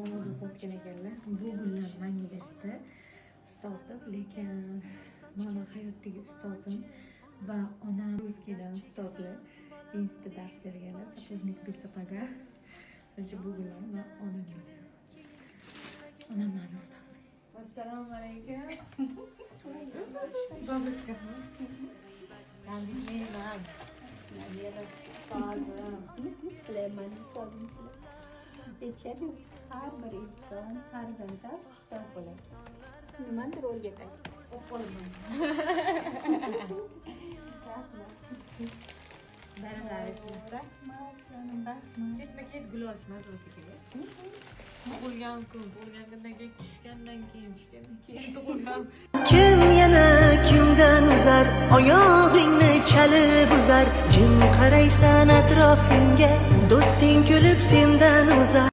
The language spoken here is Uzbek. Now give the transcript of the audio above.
namoz o'qiyotgan ekanlar. Bu gullar menga berishdi. Ustoz deb, lekin mani hayotdagi ustozim va onam russkidan ustozlar institutda dars berganlar. Sapojnik Besapaga. O'sha bu gullar va onam. Onam mani ustozim. Assalomu alaykum. Babushka. Kalbimdan. Nabiyada ustozim. Süleyman ustozim sizlar. Aytishadi, har bir inson farzanddan ustoz bo'ladi. Nimadir o'rgatadi. O'qolman. Rahmat jonim, rahmat. Ketma-ket gul olish mazasi kerak. Tug'ilgan kundan keyin tushgandan keyin tug'ilgan. Kim yana kimdan uzar, oyog'ingni chalib uzar, jim qaraysan atrofingga, do'sting kulib sendan uzar.